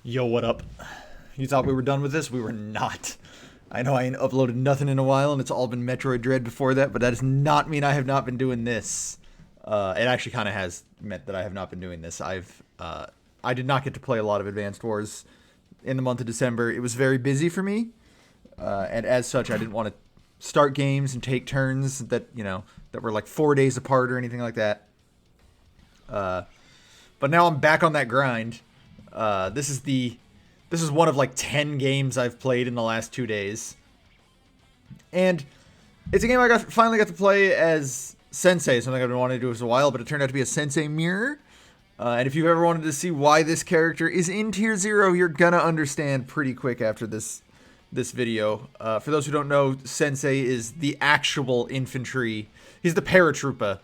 Yo, what up? You thought we were done with this? We were not. I know I ain't uploaded nothing in a while, and it's all been Metroid Dread before that, but that does not mean I have not been doing this. It actually kind of has meant that I have not been doing this. I did not get to play a lot of Advanced Wars in the month of December. It was very busy for me, and as such, I didn't want to start games and take turns that were like 4 days apart or anything like that. But now I'm back on that grind. This is one of like 10 games I've played in the last 2 days. And it's a game I finally got to play as Sensei, something I've been wanting to do for a while, but it turned out to be a Sensei mirror. And if you've ever wanted to see why this character is in Tier 0, you're gonna understand pretty quick after this video. For those who don't know, Sensei is the actual infantry. He's the paratrooper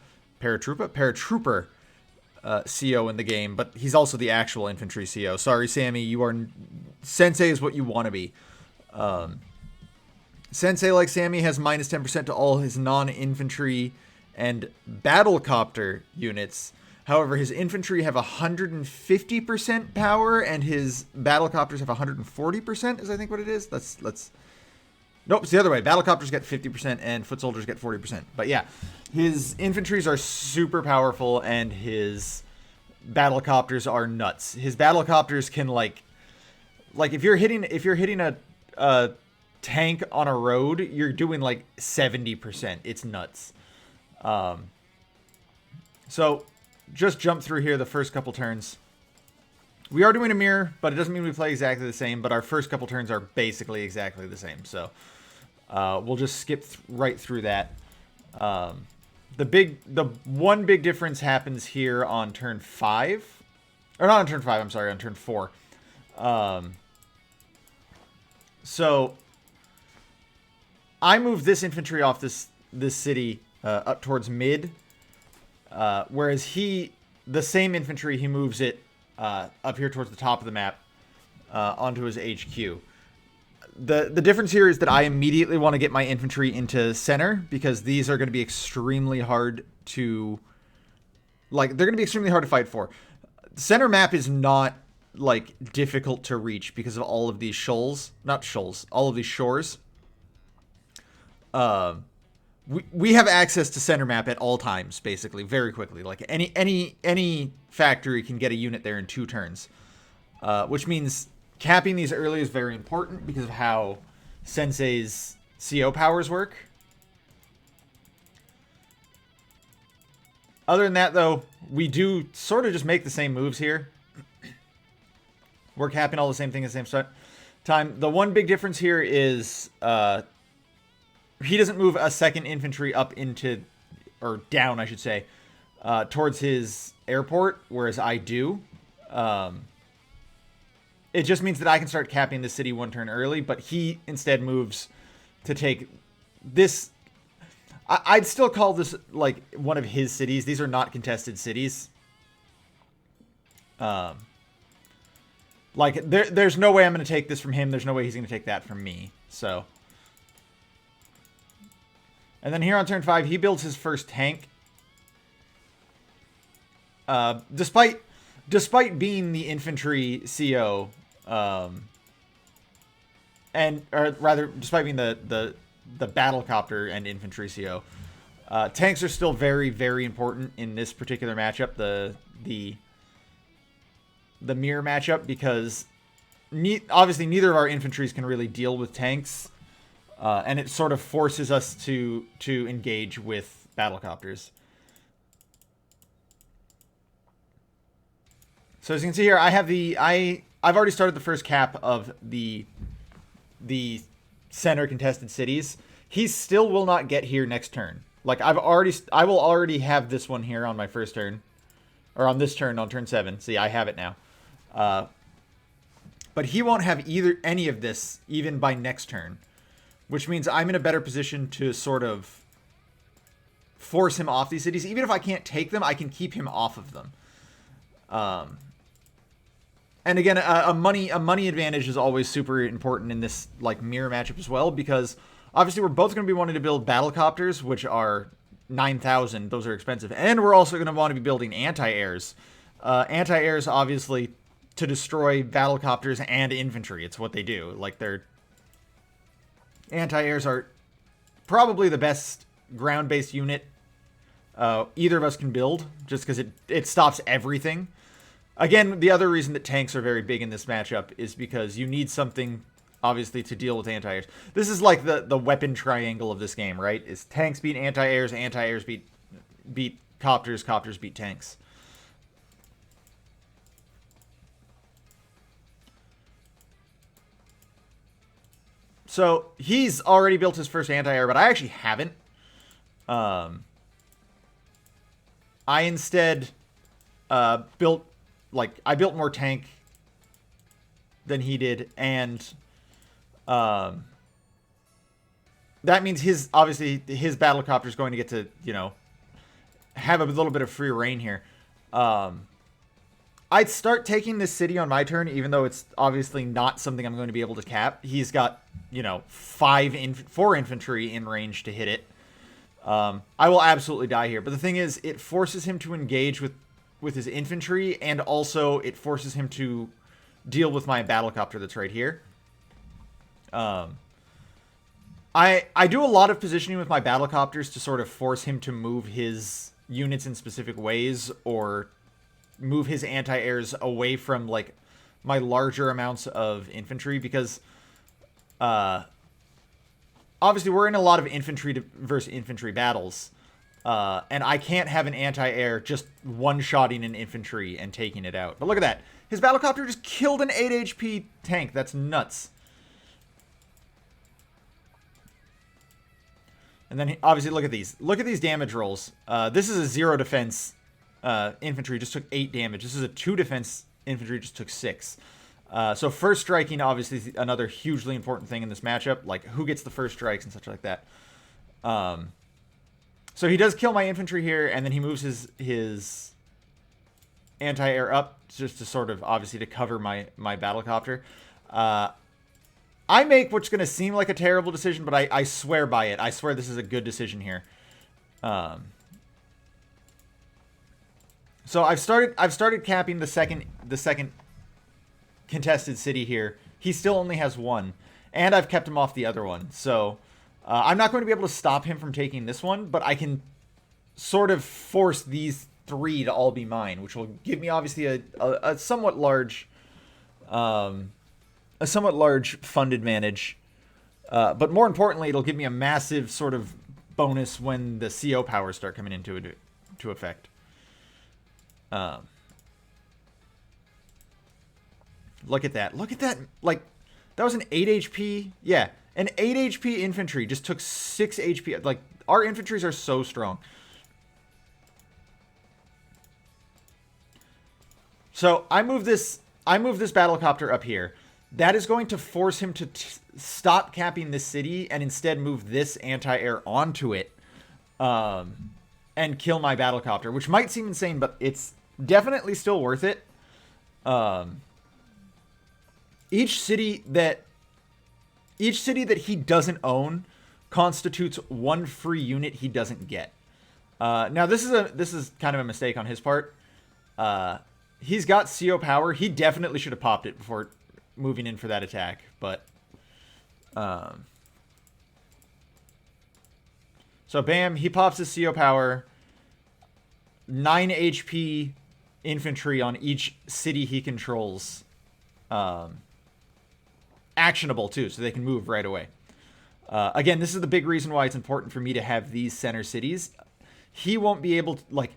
CO in the game, but he's also the actual infantry CO. Sorry, Sammy, Sensei is what you want to be. Sensei, like Sammy, has minus 10% to all his non-infantry and battlecopter units. However, his infantry have 150% power, and his battlecopters have 140%, is I think what it is. Nope, it's the other way. Battlecopters get 50% and foot soldiers get 40%. But yeah, his infantries are super powerful and his battlecopters are nuts. His battlecopters can like if you're hitting a tank on a road, you're doing like 70%. It's nuts. So just jump through here the first couple turns. We are doing a mirror, but it doesn't mean we play exactly the same, but our first couple turns are basically exactly the same. So we'll just skip right through that. The one big difference happens here on turn 5. Or not on turn 5, I'm sorry, on turn 4. So I move this infantry off this city up towards mid. Whereas the same infantry, he moves it up here towards the top of the map onto his HQ. The difference here is that I immediately want to get my infantry into center because these are going to be extremely hard to... they're going to be extremely hard to fight for. The center map is not, difficult to reach because of all of these shoals. Not shoals. All of these shores. We have access to center map at all times, basically, very quickly. Like, any factory can get a unit there in 2 turns. Which means... capping these early is very important because of how Sensei's CO powers work. Other than that, though, we do sort of just make the same moves here. We're capping all the same thing at the same time. The one big difference here is he doesn't move a second infantry up into, or down, I should say, towards his airport, whereas I do. It just means that I can start capping the city 1 turn early, but he instead moves to take this. I'd still call this one of his cities. These are not contested cities. There's no way I'm going to take this from him. There's no way he's going to take that from me. So, and then here on turn 5, he builds his first tank. Despite being the infantry CO, despite being the battlecopter and infantry CO, tanks are still very, very important in this particular matchup, the mirror matchup, because obviously neither of our infantries can really deal with tanks, and it sort of forces us to engage with battlecopters. So as you can see here, I've already started the first cap of the center contested cities. He still will not get here next turn. I will already have this one here on my first turn, or on this turn on turn 7. See, I have it now. But he won't have any of this even by next turn, which means I'm in a better position to sort of force him off these cities. Even if I can't take them, I can keep him off of them. And again, a money advantage is always super important in this mirror matchup as well, because obviously we're both going to be wanting to build battlecopters, which are 9,000. Those are expensive, and we're also going to want to be building anti-airs. Anti-airs obviously to destroy battlecopters and infantry. It's what they do. Like, their anti-airs are probably the best ground-based unit either of us can build, just because it stops everything. Again, the other reason that tanks are very big in this matchup is because you need something, obviously, to deal with anti-airs. This is like the weapon triangle of this game, right? Is tanks beat anti-airs, anti-airs beat copters, copters beat tanks. So, he's already built his first anti-air, but I actually haven't. I instead built more tank than he did, and that means his battlecopter is going to get to, you know, have a little bit of free reign here. I'd start taking this city on my turn, even though it's obviously not something I'm going to be able to cap. He's got, you know, 4 infantry in range to hit it. I will absolutely die here. But the thing is, it forces him to engage with his infantry, and also it forces him to deal with my battlecopter that's right here. I do a lot of positioning with my battlecopters to sort of force him to move his units in specific ways, or move his anti-airs away from, like, my larger amounts of infantry, because obviously we're in a lot of infantry versus infantry battles, and I can't have an anti-air just one-shotting an infantry and taking it out. But look at that. His battlecopter just killed an 8 HP tank. That's nuts. And then, obviously, look at these. Look at these damage rolls. This is a 0 defense infantry, just took 8 damage. This is a 2 defense infantry, just took 6. So first striking, obviously, is another hugely important thing in this matchup. Like, who gets the first strikes and such like that. So he does kill my infantry here, and then he moves his anti-air up just to sort of, obviously, to cover my battlecopter. I make what's going to seem like a terrible decision, but I swear by it. I swear this is a good decision here. So I've started capping the second contested city here. He still only has 1, and I've kept him off the other one. So I'm not going to be able to stop him from taking this one, but I can sort of force these 3 to all be mine, which will give me, obviously, a somewhat large fund advantage. But more importantly, it'll give me a massive sort of bonus when the CO powers start coming into effect. Look at that. Look at that. Like, that was an 8 HP. Yeah, an 8 HP infantry just took 6 HP. Like, our infantries are so strong. So I move this battlecopter up here. That is going to force him to stop capping this city and instead move this anti-air onto it, and kill my battlecopter, which might seem insane, but it's definitely still worth it. Each city that he doesn't own constitutes 1 free unit he doesn't get. Now this is kind of a mistake on his part. He's got CO power. He definitely should have popped it before moving in for that attack, but so bam, he pops his CO power. 9 HP infantry on each city he controls. Actionable too, so they can move right away. Again, this is the big reason why it's important for me to have these center cities. He won't be able to, like,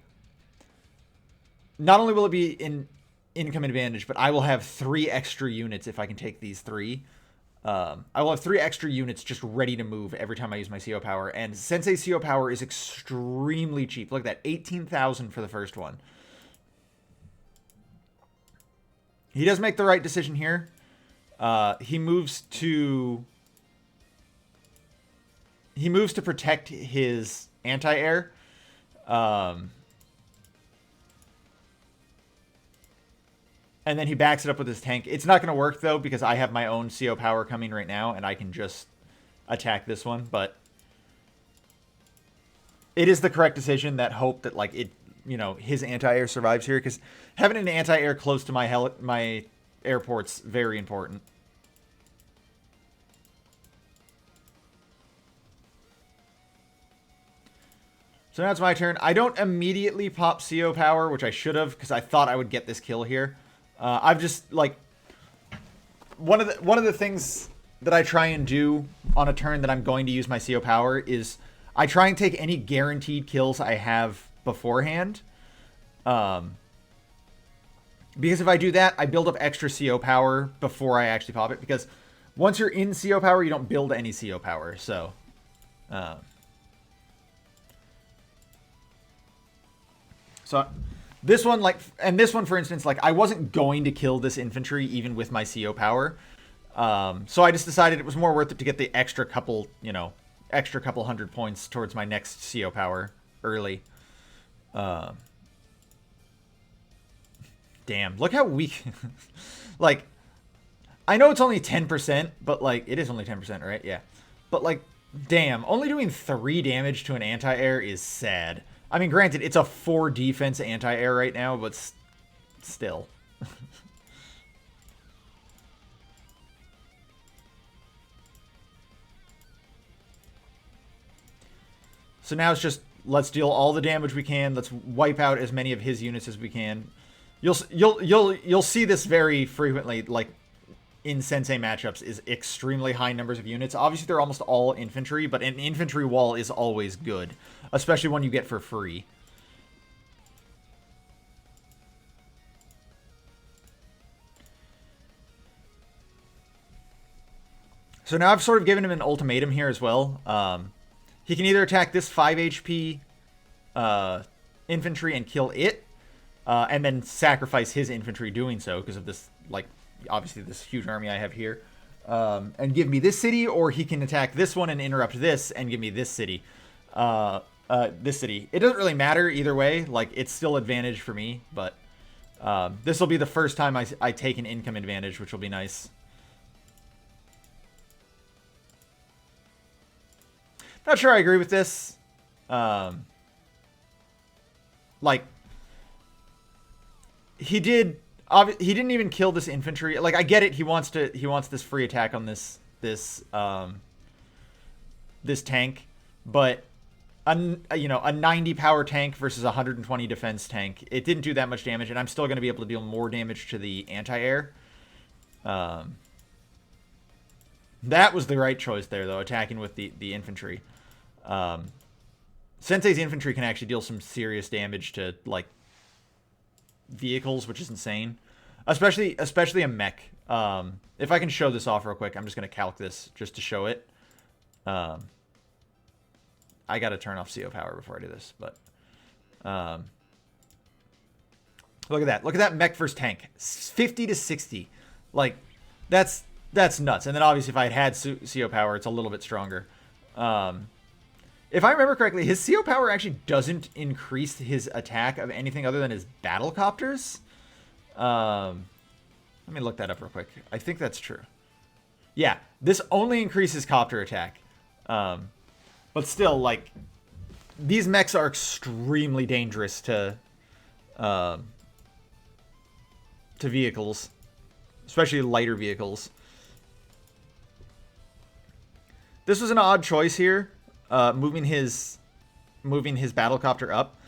not only will it be in income advantage, but I will have 3 extra units if I can take these 3. I will have 3 extra units just ready to move every time I use my CO power. And Sensei CO power is extremely cheap. Look at that, 18,000 for the first one. He does make the right decision here. He moves to protect his anti-air. And then he backs it up with his tank. It's not going to work, though, because I have my own CO power coming right now, and I can just attack this one. But it is the correct decision, that hope that, like, it, you know, his anti-air survives here. Because having an anti-air close to my airport's very important. So now it's my turn. I don't immediately pop CO power, which I should have, because I thought I would get this kill here. I've just, like, one of the things that I try and do on a turn that I'm going to use my CO power is I try and take any guaranteed kills I have beforehand. Because if I do that, I build up extra CO power before I actually pop it. Because once you're in CO power, you don't build any CO power. So, this one, like, and this one, for instance, like, I wasn't going to kill this infantry even with my CO power. So I just decided it was more worth it to get the extra couple, you know, extra couple 100 points towards my next CO power early. Damn, look how weak. Like, I know it's only 10%, but, like, it is only 10%, right? Yeah. But, like, damn, only doing 3 damage to an anti-air is sad. I mean, granted, it's a 4 defense anti-air right now, but still. So now it's just, let's deal all the damage we can. Let's wipe out as many of his units as we can. You'll see this very frequently, like, in Sensei matchups, is extremely high numbers of units. Obviously, they're almost all infantry, but an infantry wall is always good, especially one you get for free. So now I've sort of given him an ultimatum here as well. He can either attack this 5 HP infantry and kill it, and then sacrifice his infantry doing so because of this, like, obviously this huge army I have here, and give me this city, or he can attack this one and interrupt this and give me this city. This city. It doesn't really matter either way. Like, it's still advantage for me, but this will be the first time I take an income advantage, which will be nice. Not sure I agree with this. Like, he didn't even kill this infantry. Like, I get it. He wants this free attack on this tank, but you know, a 90 power tank versus a 120 defense tank, it didn't do that much damage, and I'm still going to be able to deal more damage to the anti-air. That was the right choice there, though, attacking with the infantry. Sensei's infantry can actually deal some serious damage to, like, vehicles, which is insane. Especially a mech. If I can show this off real quick, I'm just going to calc this just to show it. I got to turn off CO power before I do this, but look at that. Look at that mech versus tank. 50 to 60. Like, that's nuts. And then obviously if I had CO power, it's a little bit stronger. If I remember correctly, his CO power actually doesn't increase his attack of anything other than his battle copters. Let me look that up real quick. I think that's true. Yeah, this only increases copter attack. But still, like, these mechs are extremely dangerous to vehicles, especially lighter vehicles. This was an odd choice here, moving his battlecopter up.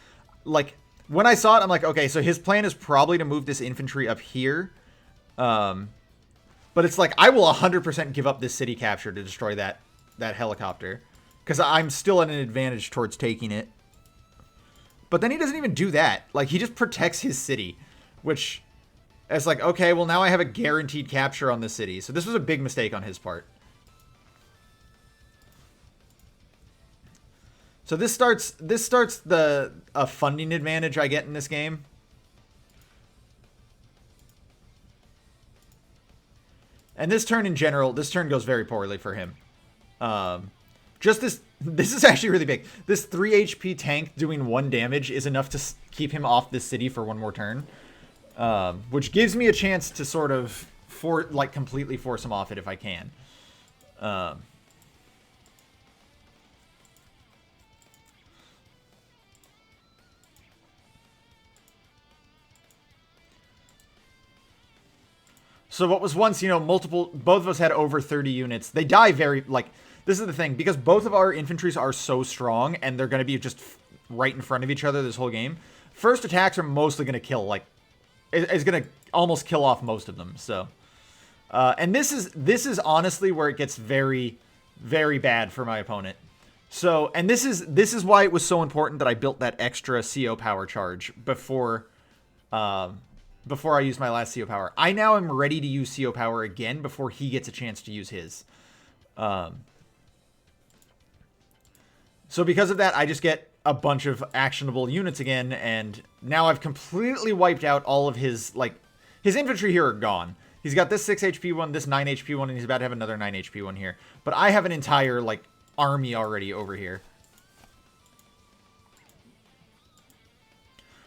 Like, when I saw it, I'm like, okay, so his plan is probably to move this infantry up here. But it's like, I will 100% give up this city capture to destroy that helicopter, because I'm still at an advantage towards taking it. But then he doesn't even do that. Like, he just protects his city, which is like, okay, well, now I have a guaranteed capture on this city. So this was a big mistake on his part. So this starts the funding advantage I get in this game. And this turn in general, this turn goes very poorly for him. Just this is actually really big. This 3 HP tank doing 1 damage is enough to keep him off this city for 1 more turn. Which gives me a chance to sort of completely force him off it if I can. So what was once, multiple, both of us had over 30 units. They die very, like, this is the thing, because both of our infantries are so strong, and they're going to be just right in front of each other this whole game. First attacks are mostly going to kill, like, it's going to almost kill off most of them, so. And this is honestly where it gets very, very bad for my opponent. So, and this is why it was so important that I built that extra CO power charge before I used my last CO power. I now am ready to use CO power again before he gets a chance to use his. So because of that, I just get a bunch of actionable units again, and now I've completely wiped out all of his, like, his infantry here are gone. He's got this 6 HP one, this 9 HP one, and he's about to have another 9 HP one here. But I have an entire, like, army already over here.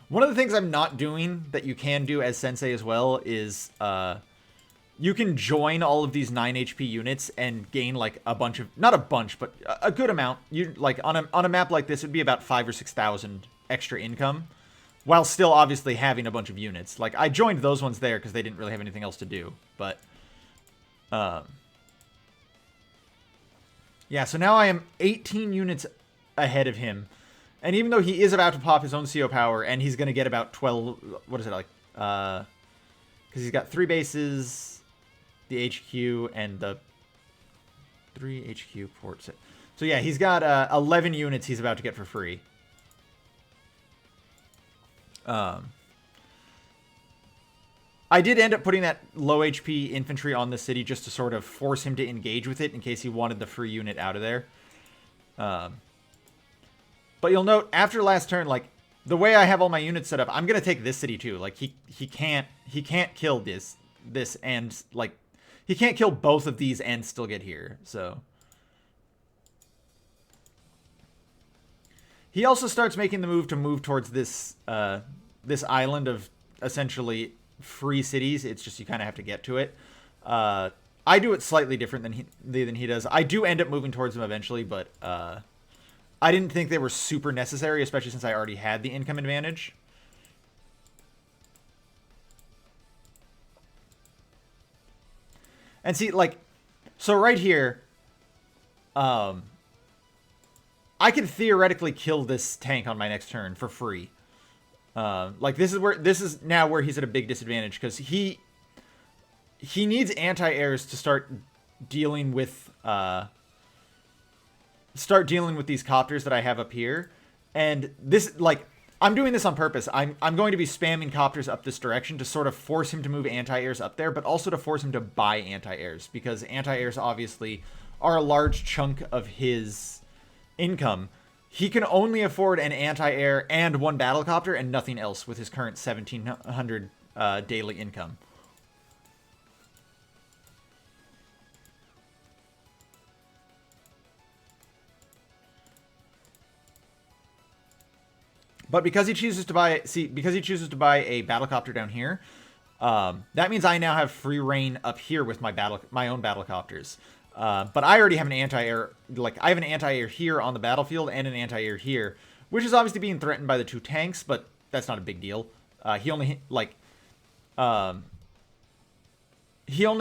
One of the things I'm not doing that you can do as Sensei as well is you can join all of these 9 HP units and gain like a bunch of, not a bunch, but a good amount. You like on a map like this, it'd be about 5,000 or 6,000 extra income, while still obviously having a bunch of units. Like I joined those ones there because they didn't really have anything else to do. But yeah, so now I am 18 units ahead of him. And even though he is about to pop his own CO power, and he's going to get about 12, what is it, like, because he's got 3 bases, the HQ, and the 3 HQ ports. So yeah, he's got 11 units he's about to get for free. I did end up putting that low HP infantry on the city just to sort of force him to engage with it in case he wanted the free unit out of there. But you'll note after last turn, like the way I have all my units set up, I'm gonna take this city too. Like he can't kill this and like he can't kill both of these and still get here. So he also starts making the move towards this this island of essentially free cities. It's just you kind of have to get to it. I do it slightly different than he does. I do end up moving towards them eventually, but I didn't think they were super necessary, especially since I already had the income advantage. And see, like, so right here, I could theoretically kill this tank on my next turn for free. Like, this is now where he's at a big disadvantage, because he needs anti-airs to start dealing with these copters that I have up here. And this, like, I'm doing this on purpose. I'm going to be spamming copters up this direction to sort of force him to move anti-airs up there, but also to force him to buy anti-airs, because anti-airs obviously are a large chunk of his income. He can only afford an anti-air and 1 battlecopter and nothing else with his current 1,700 daily income. But because he chooses to buy, a battlecopter down here, that means I now have free reign up here with my own battlecopters. But I already have an anti-air, like I have an anti-air here on the battlefield and an anti-air here, which is obviously being threatened by the 2 tanks, but that's not a big deal. He only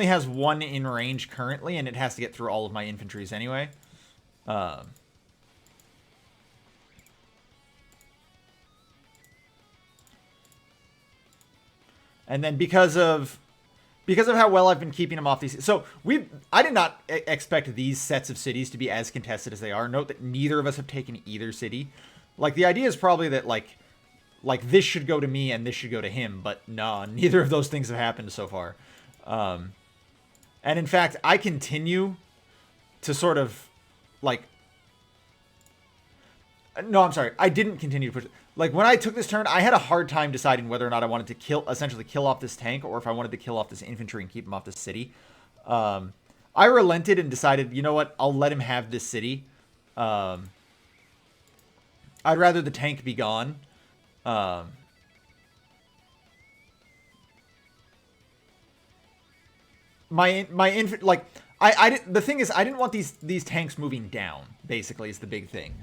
has 1 in range currently, and it has to get through all of my infantries anyway. And then because of how well I've been keeping him off these, so I did not expect these sets of cities to be as contested as they are. Note that neither of us have taken either city. Like the idea is probably that like this should go to me and this should go to him, but no, neither of those things have happened so far. And in fact, I continue to sort of like. No, I'm sorry. I didn't continue to push it. Like, when I took this turn, I had a hard time deciding whether or not I wanted to essentially kill off this tank, or if I wanted to kill off this infantry and keep him off this city. I relented and decided, you know what? I'll let him have this city. I'd rather the tank be gone. The thing is, I didn't want these tanks moving down, basically, is the big thing.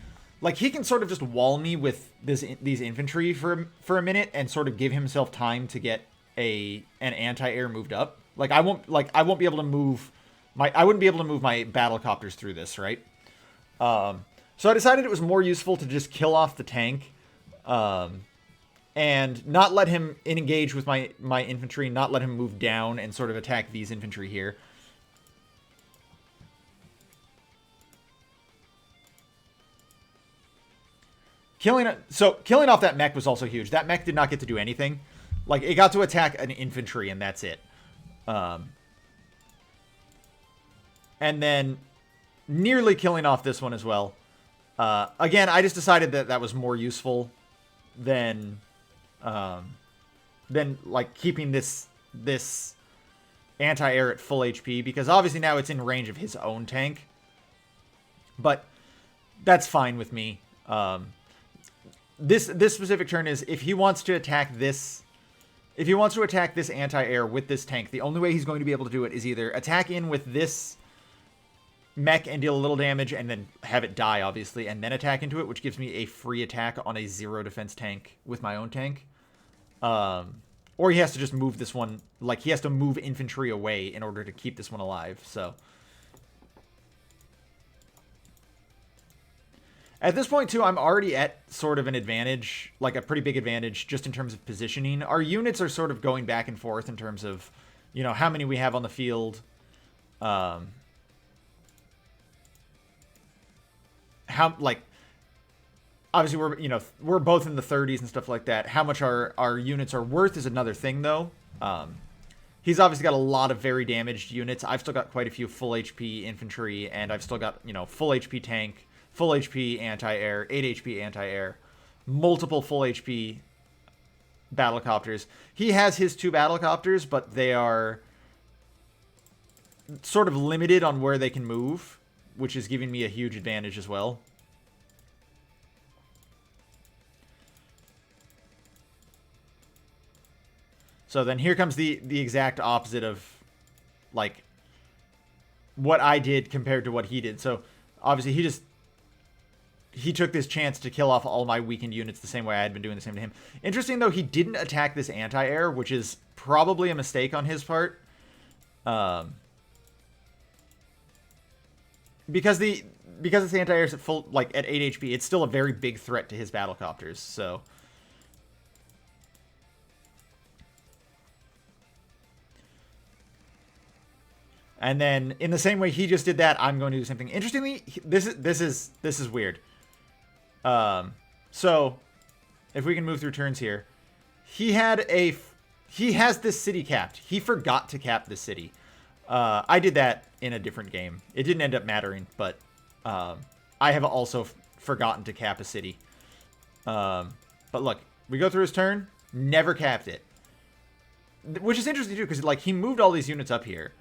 Like, he can sort of just wall me with these infantry for a minute and sort of give himself time to get an anti-air moved up. Like I won't be able to move I wouldn't be able to move my battle copters through this, right? So I decided it was more useful to just kill off the tank, and not let him engage with my infantry, not let him move down and sort of attack these infantry here. Killing off that mech was also huge. That mech did not get to do anything. Like, it got to attack an infantry, and that's it. And then nearly killing off this one as well. Again, I just decided that that was more useful than like keeping this anti-air at full HP, because obviously now it's in range of his own tank. But that's fine with me. This specific turn is if he wants to attack this. If he wants to attack this anti-air with this tank, the only way he's going to be able to do it is either attack in with this mech and deal a little damage and then have it die, obviously, and then attack into it, which gives me a free attack on a 0 defense tank with my own tank. Or he has to just move this one, like he has to move infantry away in order to keep this one alive, so. At this point, too, I'm already at sort of an advantage, like a pretty big advantage, just in terms of positioning. Our units are sort of going back and forth in terms of, you know, how many we have on the field. How, like, obviously we're both in the 30s and stuff like that. How much our units are worth is another thing, though. He's obviously got a lot of very damaged units. I've still got quite a few full HP infantry, and I've still got, you know, full HP tank, full HP anti-air, 8 HP anti-air, multiple full HP battlecopters. He has his 2 battlecopters, but they are sort of limited on where they can move, which is giving me a huge advantage as well. So then here comes the exact opposite of, like, what I did compared to what he did. So obviously he took this chance to kill off all my weakened units the same way I had been doing the same to him. Interesting, though, he didn't attack this anti-air, which is probably a mistake on his part. Because this anti-air is at full, like, at 8 HP, it's still a very big threat to his battlecopters, so. And then, in the same way he just did that, I'm going to do something. Interestingly, this is weird. So, if we can move through turns here, he has this city capped. He forgot to cap this city. I did that in a different game. It didn't end up mattering, but I have also forgotten to cap a city. But look, we go through his turn, never capped it, which is interesting too, because like he moved all these units up here.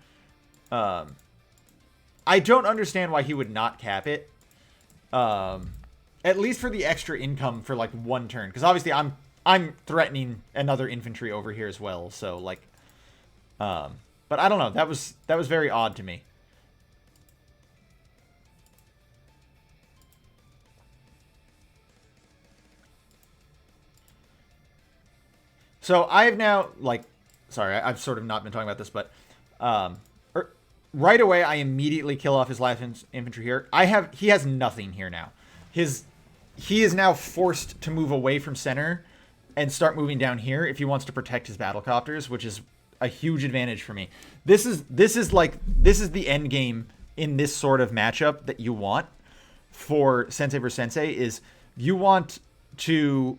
I don't understand why he would not cap it. At least for the extra income for like one turn, because obviously I'm threatening another infantry over here as well. So like, but I don't know. That was very odd to me. So I've now, like, sorry, I've sort of not been talking about this, but right away I immediately kill off his last infantry here. He has nothing here now. He is now forced to move away from center and start moving down here if he wants to protect his battlecopters, which is a huge advantage for me. This is the end game in this sort of matchup that you want for Sensei versus Sensei. Is you want to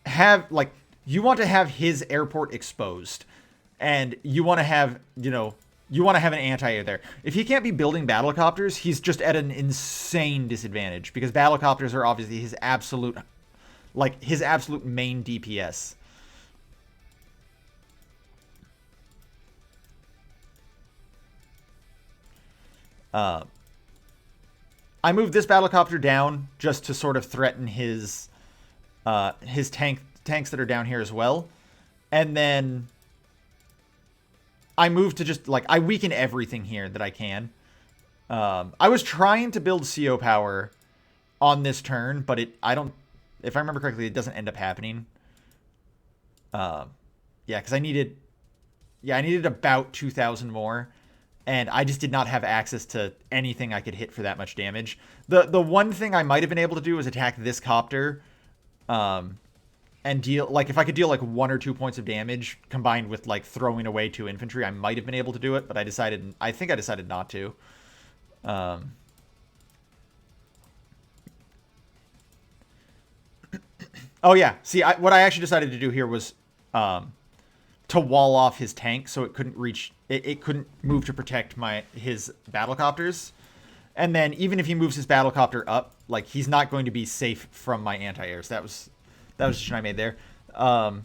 have his airport exposed, and you want to have, you want to have an anti-air there. If he can't be building battlecopters, he's just at an insane disadvantage, because battlecopters are obviously his absolute main DPS. I moved this battlecopter down just to sort of threaten his tanks that are down here as well. And then I moved to just, like, I weaken everything here that I can. I was trying to build CO power on this turn, but if I remember correctly, it doesn't end up happening. Yeah, because I needed Yeah, I needed about 2,000 more, and I just did not have access to anything I could hit for that much damage. The one thing I might have been able to do was attack this copter, um, and deal, like, if I could deal like 1 or 2 points of damage combined with like throwing away 2 infantry, I might have been able to do it, but I think I decided not to. Um, oh yeah, see, what I actually decided to do here was to wall off his tank so it couldn't reach, it couldn't move to protect his battlecopters. And then even if he moves his battlecopter up, like, he's not going to be safe from my anti-airs. That was the decision I made there. And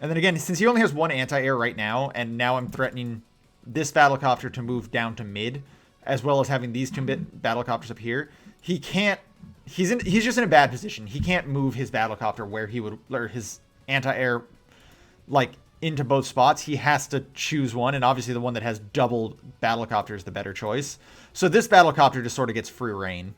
then again, since he only has one anti-air right now, and now I'm threatening this battlecopter to move down to mid, as well as having these two battlecopters up here, he can't. He's just in a bad position. He can't move his battlecopter where he would, or his anti-air, like, into both spots. He has to choose one, and obviously the one that has double battlecopter is the better choice. So this battlecopter just sort of gets free reign.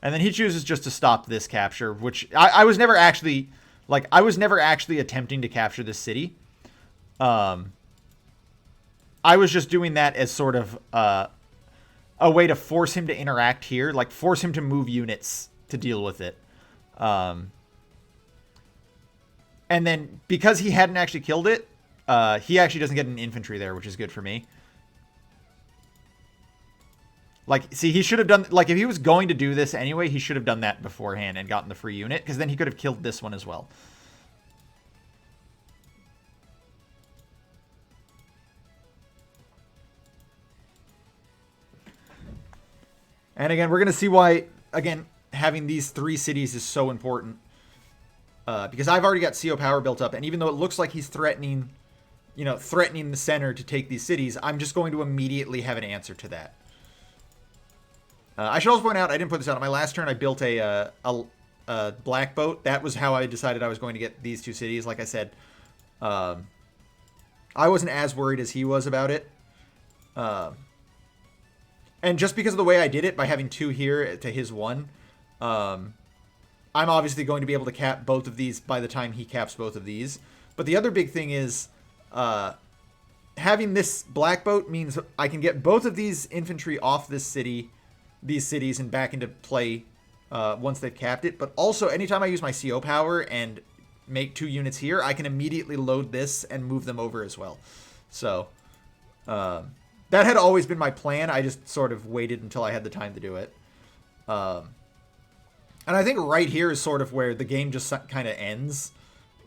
And then he chooses just to stop this capture, which I was never actually, like, I was never actually attempting to capture this city. I was just doing that as sort of a way to force him to interact here, like force him to move units to deal with it. And then because he hadn't actually killed it, he actually doesn't get an infantry there, which is good for me. Like, see, he should have done, like, if he was going to do this anyway, he should have done that beforehand and gotten the free unit, because then he could have killed this one as well. And again, we're going to see why, again, having these 3 cities is so important. Because I've already got CO power built up, and even though it looks like he's threatening, threatening the center to take these cities, I'm just going to immediately have an answer to that. I should also point out, I didn't put this out on my last turn. I built a black boat. That was how I decided I was going to get these 2 cities. Like I said, I wasn't as worried as he was about it. And just because of the way I did it, by having 2 here to his 1, I'm obviously going to be able to cap both of these by the time he caps both of these. But the other big thing is, having this black boat means I can get both of these infantry off these cities, and back into play once they've capped it. But also, anytime I use my CO power and make 2 units here, I can immediately load this and move them over as well. So, that had always been my plan. I just sort of waited until I had the time to do it. And I think right here is sort of where the game just kind of ends.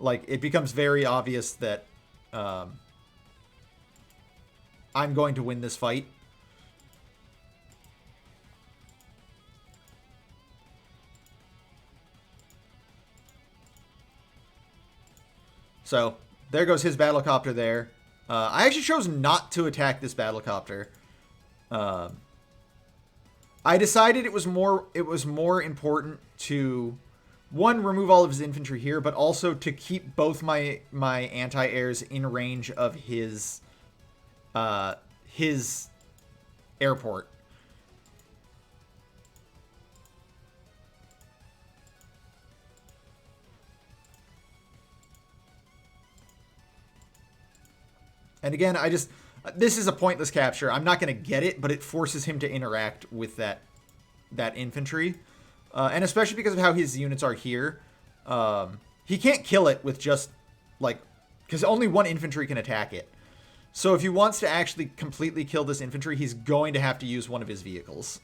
Like, it becomes very obvious that I'm going to win this fight. So, there goes his battlecopter there. I actually chose not to attack this battlecopter. I decided it was more important to, one, remove all of his infantry here, but also to keep both my anti-airs in range of his airport. And again, this is a pointless capture. I'm not going to get it, but it forces him to interact with that infantry. And especially because of how his units are here, he can't kill it with just, like, because only 1 infantry can attack it. So if he wants to actually completely kill this infantry, he's going to have to use one of his vehicles.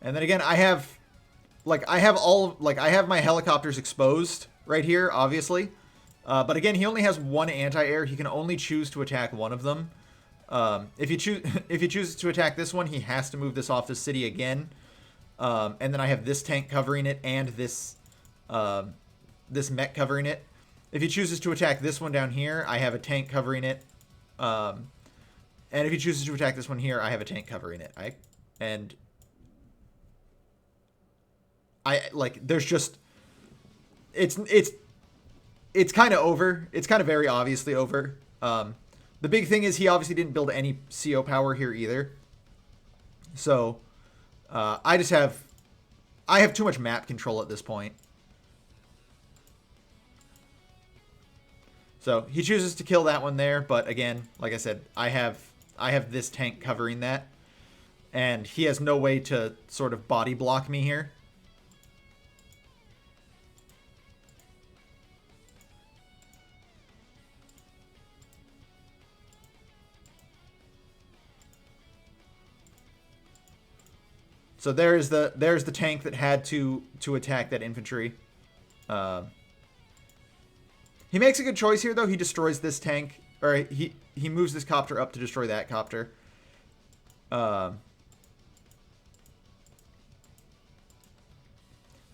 And then again, I have my helicopters exposed right here, obviously. But again, he only has 1 anti-air. He can only choose to attack 1 of them. If he chooses to attack this one, he has to move this off the city again. And then I have this tank covering it and this mech covering it. If he chooses to attack this one down here, I have a tank covering it. And if he chooses to attack this one here, I have a tank covering it. There's just, it's kind of over. It's kind of very obviously over. The big thing is he obviously didn't build any CO power here either. So I have too much map control at this point. So he chooses to kill that one there, but again, like I said, I have this tank covering that, and he has no way to sort of body block me here. So there's the tank that had to attack that infantry. He makes a good choice here, though. He destroys this tank. Or he moves this copter up to destroy that copter.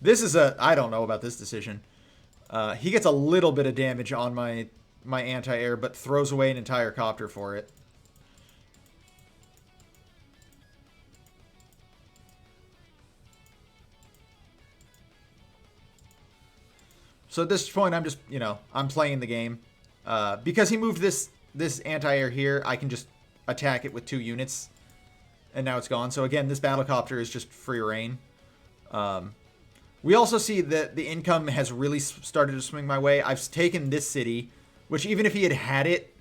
This is I don't know about this decision. He gets a little bit of damage on my anti-air, but throws away an entire copter for it. So at this point, I'm just, I'm playing the game. Because he moved this anti-air here, I can just attack it with 2 units. And now it's gone. So again, this battlecopter is just free reign. We also see that the income has really started to swing my way. I've taken this city, which even if he had it,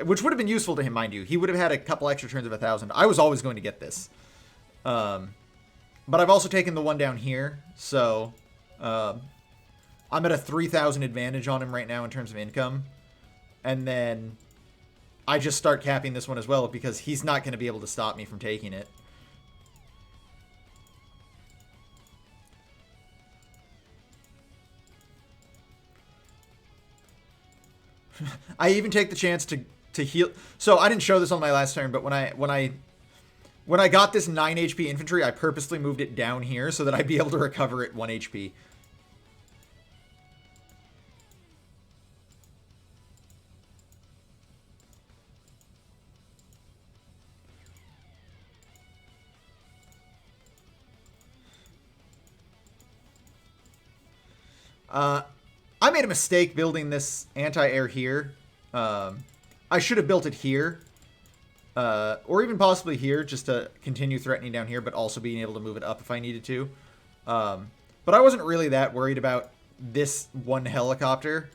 which would have been useful to him, mind you, he would have had a couple extra turns of 1,000. I was always going to get this. But I've also taken the one down here, so I'm at a 3,000 advantage on him right now in terms of income. And then I just start capping this one as well because he's not going to be able to stop me from taking it. I even take the chance to heal. So I didn't show this on my last turn, but when I got this 9 HP infantry, I purposely moved it down here so that I'd be able to recover at 1 HP. I made a mistake building this anti-air here. I should have built it here. Or even possibly here, just to continue threatening down here, but also being able to move it up if I needed to. But I wasn't really that worried about this one helicopter.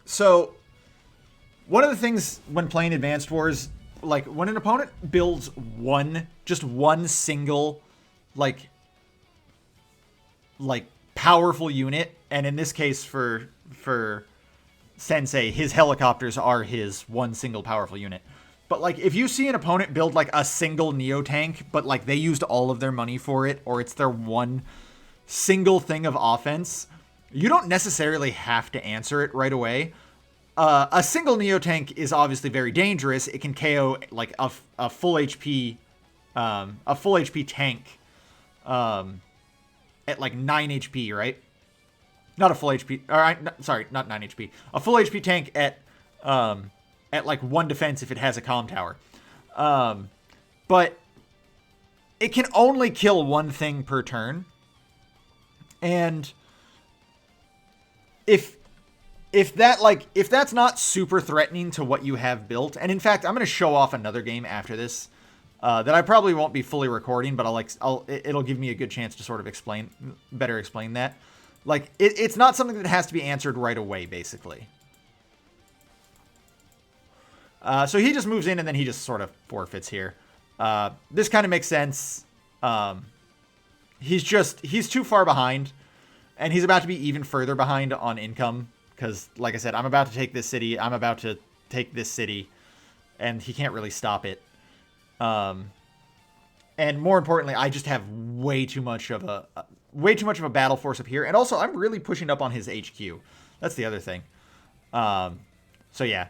So, one of the things when playing Advanced Wars, like, when an opponent builds just one single, like powerful unit, and in this case for Sensei, his helicopters are his one single powerful unit. But, like, if you see an opponent build, like, a single Neo tank, but, like, they used all of their money for it, or it's their one single thing of offense, you don't necessarily have to answer it right away. A single Neo tank is obviously very dangerous. It can KO like a full HP tank at like 9 HP, right? Not a full HP. All right, sorry, not 9 HP. A full HP tank at like 1 defense if it has a comm tower. But it can only kill one thing per turn, and if that's not super threatening to what you have built, and in fact, I'm going to show off another game after this that I probably won't be fully recording, but it'll give me a good chance to sort of better explain that. Like, it's not something that has to be answered right away, basically. So he just moves in, and then he just sort of forfeits here. This kind of makes sense. He's too far behind, and he's about to be even further behind on income. Because, like I said, I'm about to take this city. And he can't really stop it. And more importantly, I just have way too much of a battle force up here. And also, I'm really pushing up on his HQ. That's the other thing. So yeah,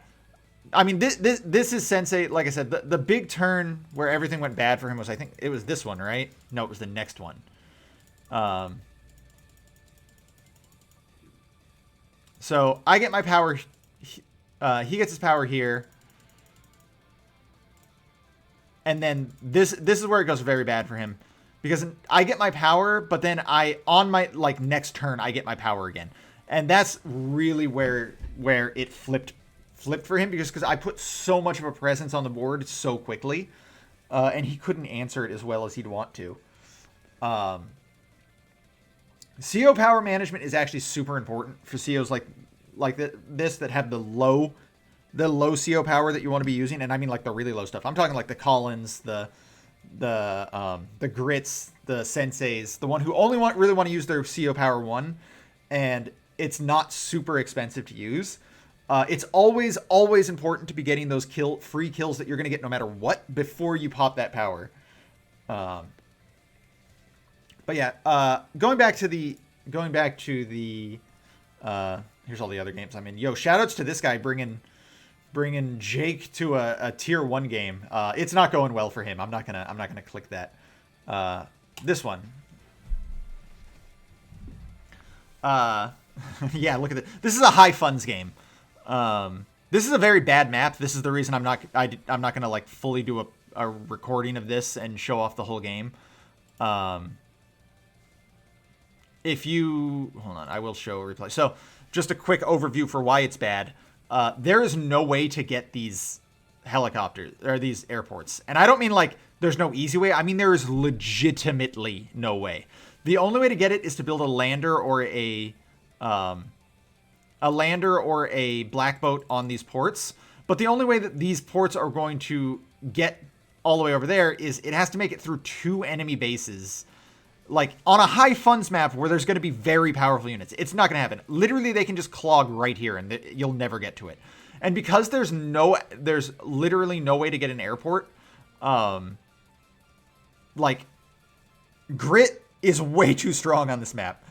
I mean, this is Sensei. Like I said, the big turn where everything went bad for him was, I think it was this one, right? No, it was the next one. So I get my power. He gets his power here. And then this is where it goes very bad for him. because I get my power, but then on my like next turn I get my power again, and that's really where it flipped for him, because I put so much of a presence on the board so quickly, and he couldn't answer it as well as he'd want to. CO power management is actually super important for COs like this that have the low CO power that you want to be using, and I mean like the really low stuff. I'm talking like the Collins, the Grits, the Senseis, the one who only really want to use their CO power 1, and it's not super expensive to use. It's always important to be getting those free kills that you're going to get no matter what before you pop that power. But yeah, going back to the here's all the other games I'm in. Yo, shoutouts to this guy bringing Jake to a tier 1 game. It's not going well for him. I'm not gonna click that. This one. Yeah, look at it. This is a high funds game. This is a very bad map. This is the reason I'm not gonna like fully do a recording of this and show off the whole game. If you hold on, I will show a replay. So just a quick overview for why it's bad. There is no way to get these helicopters or these airports, and I don't mean like there's no easy way. I mean there is legitimately no way. The only way to get it is to build a lander or a black boat on these ports. But the only way that these ports are going to get all the way over there is it has to make it through 2 enemy bases. Like on a high funds map where there's going to be very powerful units, it's not going to happen. Literally, they can just clog right here and you'll never get to it. And because there's literally no way to get an airport, like Grit is way too strong on this map.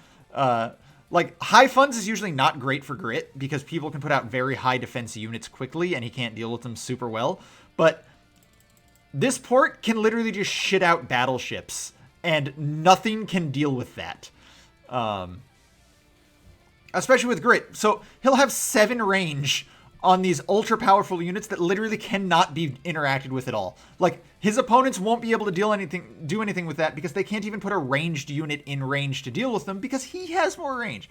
Like high funds is usually not great for Grit because people can put out very high defense units quickly and he can't deal with them super well. But this port can literally just shit out battleships and nothing can deal with that. Especially with Grit. So he'll have 7 range on these ultra powerful units that literally cannot be interacted with at all. Like his opponents won't be able to do anything with that because they can't even put a ranged unit in range to deal with them because he has more range.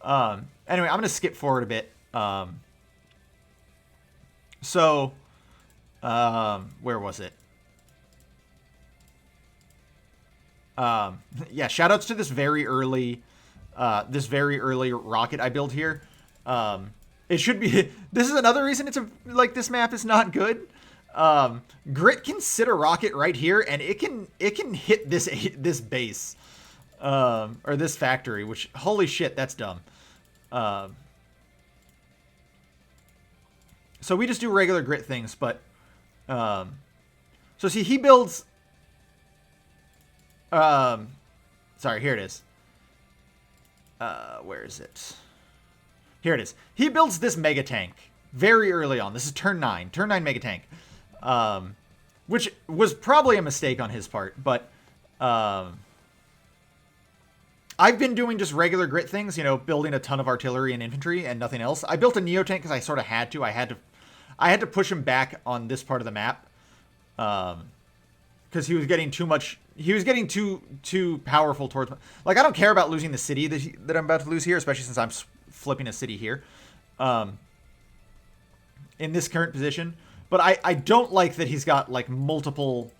Anyway, I'm going to skip forward a bit. Where was it? Yeah, shoutouts to this very early rocket I built here. It should be, this is another reason this map is not good. Grit can sit a rocket right here and it can hit this base, or this factory, which holy shit, that's dumb. So we just do regular Grit things, but, so see, he builds, sorry, here it is. Where is it? Here it is. He builds this mega tank very early on. This is turn 9 mega tank, which was probably a mistake on his part, but, I've been doing just regular Grit things, you know, building a ton of artillery and infantry and nothing else. I built a Neo tank because I sort of had to. I had to push him back on this part of the map, because he was getting too much. He was getting too powerful towards. Like I don't care about losing the city that I'm about to lose here, especially since I'm flipping a city here, in this current position. But I don't like that he's got like multiple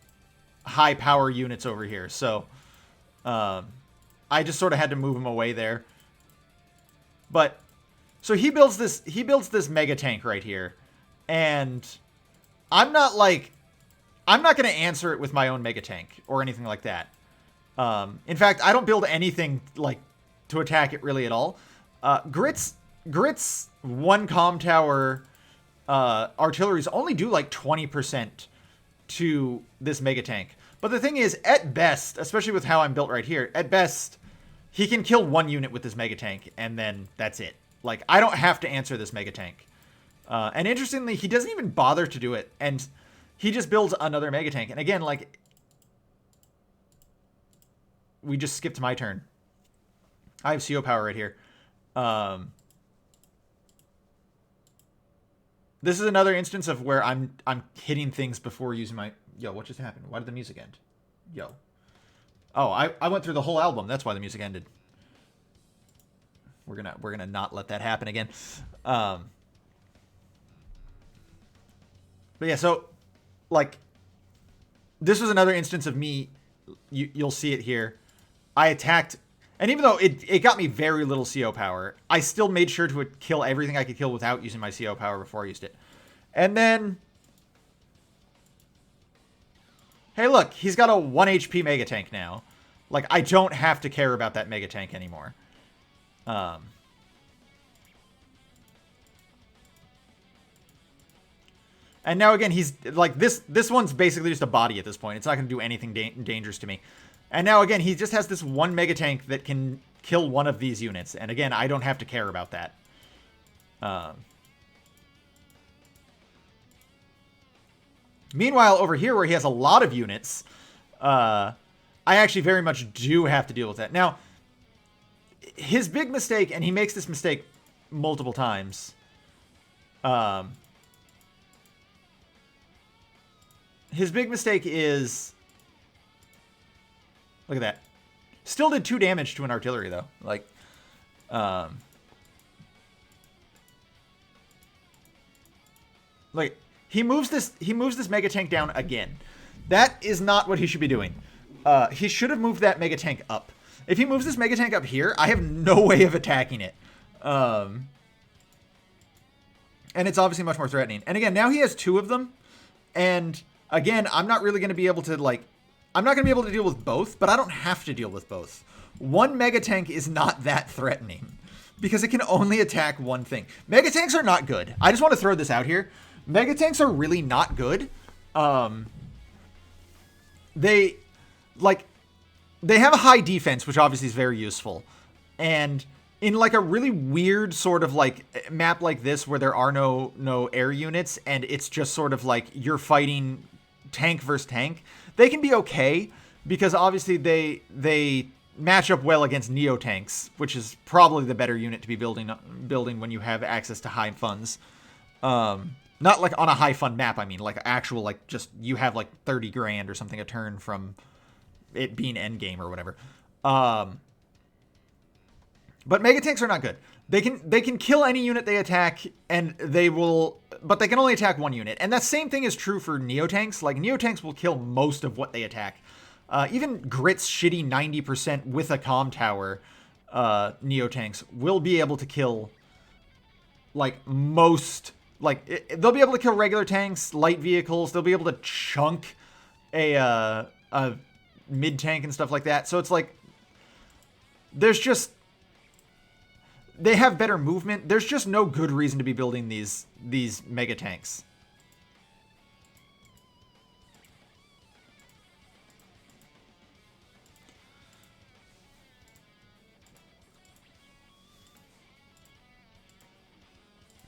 high power units over here. So, I just sort of had to move him away there. But so he builds this mega tank right here, and I'm not going to answer it with my own mega tank or anything like that. In fact, I don't build anything like to attack it really at all. Grit's 1 comm tower artilleries only do like 20% to this mega tank. But the thing is, at best, especially with how I'm built right here, at best, he can kill 1 unit with this mega tank, and then that's it. Like, I don't have to answer this mega tank. And interestingly, he doesn't even bother to do it, and he just builds another mega tank. And again, like, we just skipped my turn. I have CO power right here. This is another instance of where I'm hitting things before using my... Yo, what just happened? Why did the music end? Yo. Oh, I went through the whole album. That's why the music ended. We're gonna not let that happen again. But yeah, so like this was another instance of me. You'll see it here. I attacked, and even though it got me very little CO power, I still made sure to kill everything I could kill without using my CO power before I used it. And then, hey, look, he's got a 1 HP Mega Tank now. Like, I don't have to care about that Mega Tank anymore. And now again, he's like this one's basically just a body at this point. It's not going to do anything dangerous to me. And now again, he just has this one Mega Tank that can kill one of these units. And again, I don't have to care about that. Meanwhile, over here where he has a lot of units, I actually very much do have to deal with that. Now, his big mistake, and he makes this mistake multiple times, his big mistake is, look at that. Still did 2 damage to an artillery though. Like, he moves this Mega Tank down again. That is not what he should be doing. He should have moved that Mega Tank up. If he moves this Mega Tank up here, I have no way of attacking it. And it's obviously much more threatening. And again, now he has 2 of them. And again, I'm not really going to be able to, like, I'm not going to be able to deal with both, but I don't have to deal with both. 1 Mega Tank is not that threatening because it can only attack one thing. Mega Tanks are not good. I just want to throw this out here. Mega Tanks are really not good. They have a high defense, which obviously is very useful. And in like a really weird sort of like map like this where there are no air units and it's just sort of like you're fighting tank versus tank, they can be okay because obviously they match up well against Neo tanks, which is probably the better unit to be building when you have access to high funds. Not like on a high fund map, I mean, like actual, like just you have like 30 grand or something a turn from it being endgame or whatever. But Mega Tanks are not good. They can kill any unit they attack, and but they can only attack one unit. And that same thing is true for Neo Tanks. Like, Neo Tanks will kill most of what they attack. Even Grit's shitty 90% with a comm tower Neo Tanks will be able to kill, like, most... Like, they'll be able to kill regular tanks, light vehicles. They'll be able to chunk a mid-tank and stuff like that. So it's like... There's just... They have better movement. There's just no good reason to be building these mega tanks.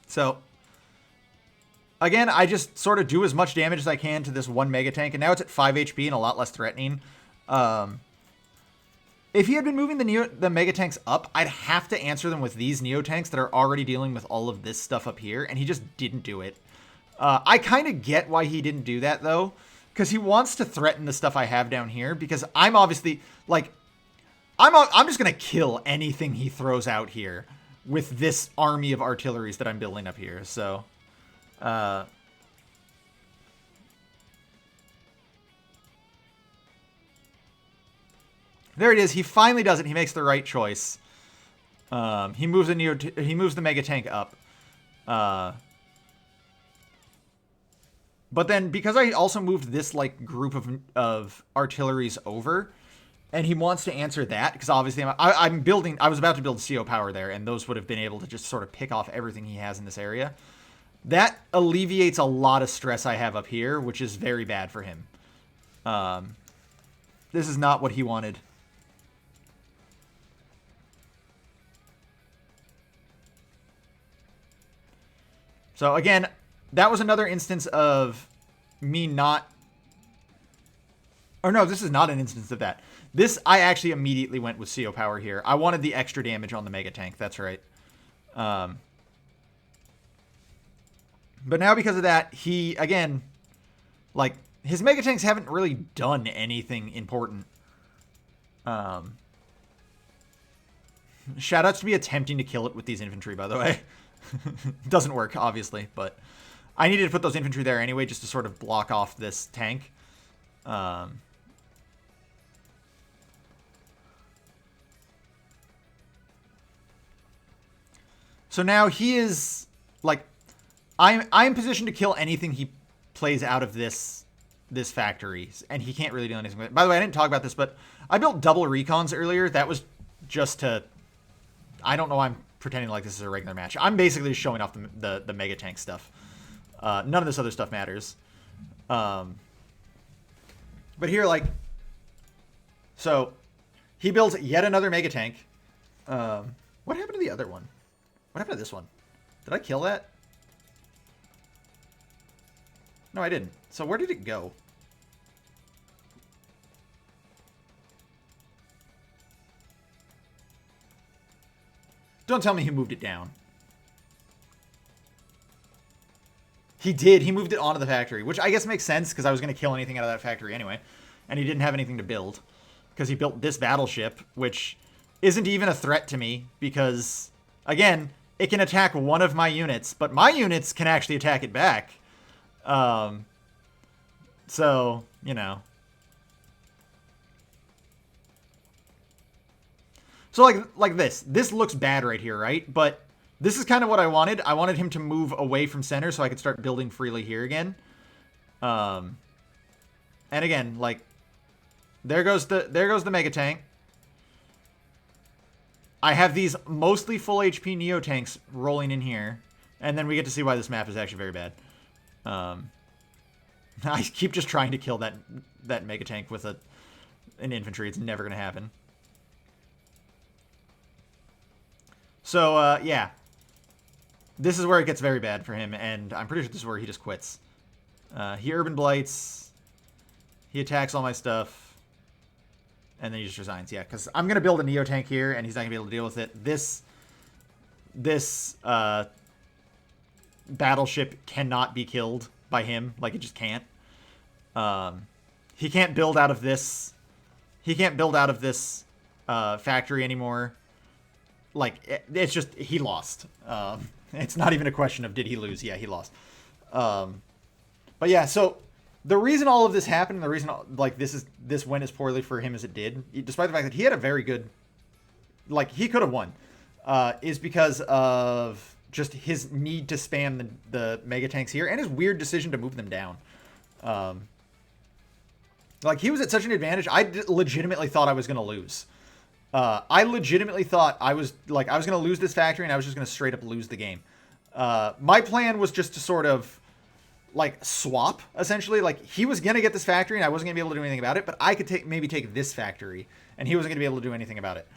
So, again, I just sort of do as much damage as I can to this one mega tank, and now it's at 5 HP and a lot less threatening. If he had been moving the Mega Tanks up, I'd have to answer them with these Neo Tanks that are already dealing with all of this stuff up here, and he just didn't do it. I kind of get why he didn't do that, though, because he wants to threaten the stuff I have down here, because I'm obviously, like, I'm just going to kill anything he throws out here with this army of artilleries that I'm building up here, so... There it is. He finally does it. He makes the right choice. He moves the Mega Tank up. But then, because I also moved this like group of artilleries over, and he wants to answer that, because obviously I was about to build CO power there, and those would have been able to just sort of pick off everything he has in this area. That alleviates a lot of stress I have up here, which is very bad for him. This is not what he wanted. So again, that was another instance of me not... Or no, this is not an instance of that. This, I actually immediately went with CO power here. I wanted the extra damage on the Mega Tank, that's right. But now because of that, he, again, like, his Mega Tanks haven't really done anything important. Um, Shoutouts to me attempting to kill it with these infantry, by the way. Doesn't work, obviously, but I needed to put those infantry there anyway just to sort of block off this tank. So now he is, like, I'm positioned to kill anything he plays out of this factory, and he can't really do anything with it. By the way, I didn't talk about this, but I built double recons earlier. That was just to... I don't know why I'm pretending like this is a regular match. I'm basically just showing off the mega tank stuff. None of this other stuff matters. But here, like... So, he builds yet another mega tank. What happened to the other one? What happened to this one? Did I kill that? No, I didn't. So where did it go? Don't tell me he moved it down. He did. He moved it onto the factory, which I guess makes sense because I was going to kill anything out of that factory anyway. And he didn't have anything to build because he built this battleship, which isn't even a threat to me because, again, it can attack one of my units, but my units can actually attack it back. So, you know. So like this. This looks bad right here, right? But this is kind of what I wanted. I wanted him to move away from center so I could start building freely here again. And again, like, there goes the mega tank. I have these mostly full HP Neo tanks rolling in here, and then we get to see why this map is actually very bad. I keep just trying to kill that mega tank with an infantry. It's never gonna happen. So yeah, this is where it gets very bad for him, and I'm pretty sure this is where he just quits. He urban blights. He attacks all my stuff. And then he just resigns, yeah, because I'm going to build a Neo tank here, and he's not going to be able to deal with it. This battleship cannot be killed by him. Like, it just can't. He can't build out of this. He can't build out of this factory anymore. Like, it's just, he lost. It's not even a question of did he lose. Yeah, he lost. But yeah, so... The reason all of this happened, the reason like this went as poorly for him as it did, despite the fact that he had a very good, like he could have won, is because of just his need to spam the mega tanks here and his weird decision to move them down. Like he was at such an advantage, I legitimately thought I was going to lose. I legitimately thought I was going to lose this factory and I was just going to straight up lose the game. My plan was just to sort of like swap essentially. Like he was gonna get this factory and I wasn't gonna be able to do anything about it, but I could maybe take this factory and he wasn't gonna be able to do anything about it,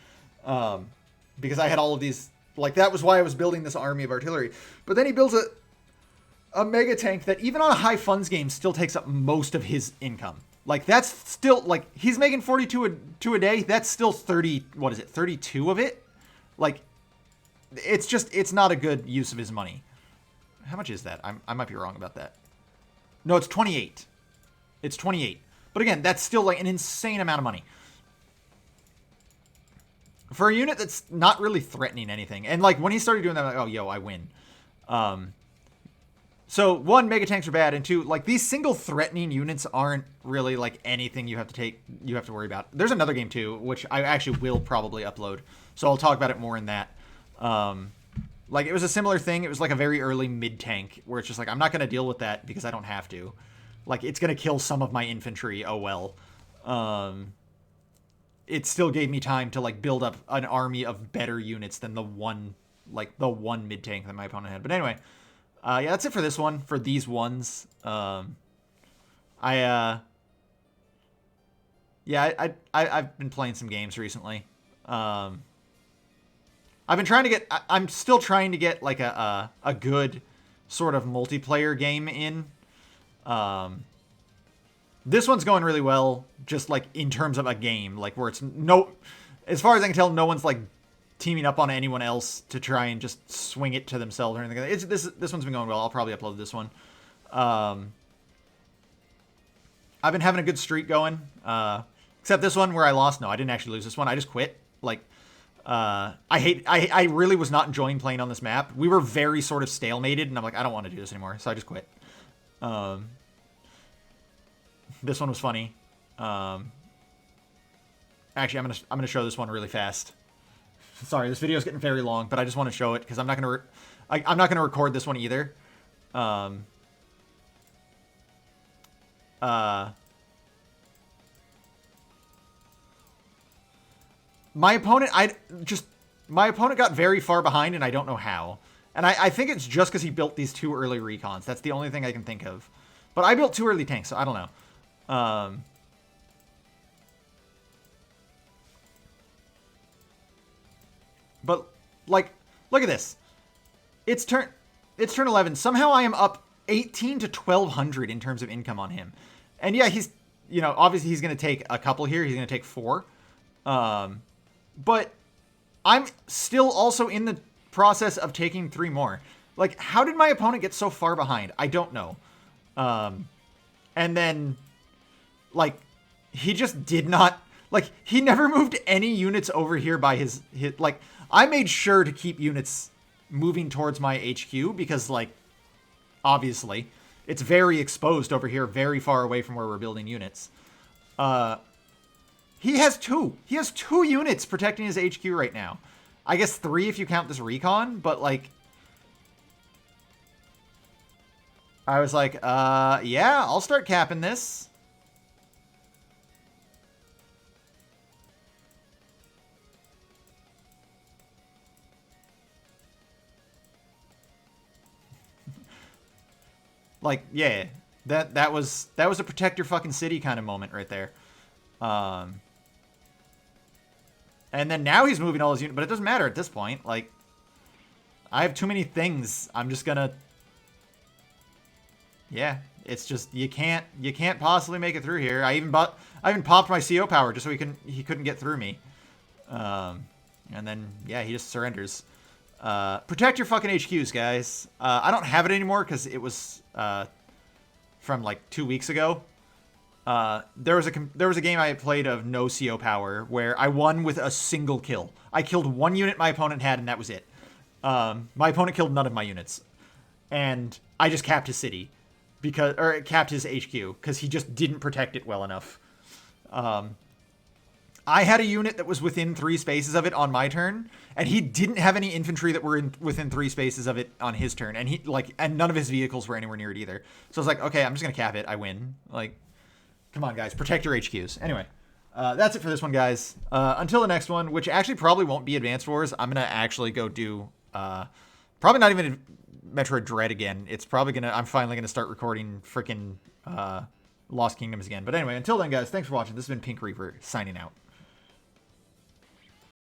because I had all of these. Like that was why I was building this army of artillery. But then he builds a mega tank that even on a high funds game still takes up most of his income. Like that's still like he's making 42 a day. That's still 30. What is it? 32 of it. Like it's not a good use of his money. How much is that? I might be wrong about that. No, it's 28. It's 28. But again, that's still like an insane amount of money. For a unit that's not really threatening anything. And like when he started doing that, I'm like, oh, yo, I win. So one, mega tanks are bad. And two, like these single threatening units aren't really like anything you have to worry about. There's another game too, which I actually will probably upload. So I'll talk about it more in that. Like, it was a similar thing. It was, like, a very early mid-tank where it's just like, I'm not going to deal with that because I don't have to. Like, it's going to kill some of my infantry. Oh, well. It still gave me time to, like, build up an army of better units than the one mid-tank that my opponent had. But anyway, yeah, that's it for this one, for these ones. I've been playing some games recently. I'm still trying to get like a good sort of multiplayer game in. This one's going really well, just like in terms of a game, like where as far as I can tell, no one's like teaming up on anyone else to try and just swing it to themselves or anything. This one's been going well. I'll probably upload this one. I've been having a good streak going, Except this one where I lost. No, I didn't actually lose this one. I just quit. Like, I really was not enjoying playing on this map. We were very sort of stalemated, and I'm like, I don't want to do this anymore. So I just quit. This one was funny. Actually, I'm gonna show this one really fast. Sorry, this video is getting very long, but I just want to show it because I'm not gonna record this one either. My opponent got very far behind, and I don't know how. And I think it's just because he built these 2 early recons. That's the only thing I can think of. But I built 2 early tanks, so I don't know. But, like, look at this. It's turn 11. Somehow I am up 18 to 1,200 in terms of income on him. And yeah, he's, you know, obviously he's going to take a couple here. He's going to take 4. But I'm still also in the process of taking 3 more. Like, how did my opponent get so far behind? I don't know. And then, like, he just did not, like, he never moved any units over here by his like, I made sure to keep units moving towards my HQ because, like, obviously, it's very exposed over here, very far away from where we're building units. He has 2. He has 2 units protecting his HQ right now. I guess 3 if you count this recon, but, like, I was like, yeah, I'll start capping this. Like, yeah, that was a protect your fucking city kind of moment right there. And then now he's moving all his units, but it doesn't matter at this point. Like, I have too many things. I'm just gonna, yeah, it's just you can't possibly make it through here. I even popped my CO power just so he couldn't get through me. And then yeah, he just surrenders. Protect your fucking HQs, guys. I don't have it anymore because it was from like 2 weeks ago. There was a game I played of no CO power where I won with a single kill. I killed 1 unit my opponent had, and that was it. My opponent killed none of my units, and I just capped his city capped his HQ because he just didn't protect it well enough. I had a unit that was within 3 spaces of it on my turn, and he didn't have any infantry that were within 3 spaces of it on his turn, and none of his vehicles were anywhere near it either. So I was like, okay, I'm just gonna cap it. I win. Like, come on, guys, protect your HQs. Anyway, that's it for this one, guys. Until the next one, which actually probably won't be Advanced Wars. I'm gonna actually go do probably not even Metroid Dread again. It's probably I'm finally gonna start recording freaking Lost Kingdoms again. But anyway, until then, guys, thanks for watching. This has been Pink Reaper signing out.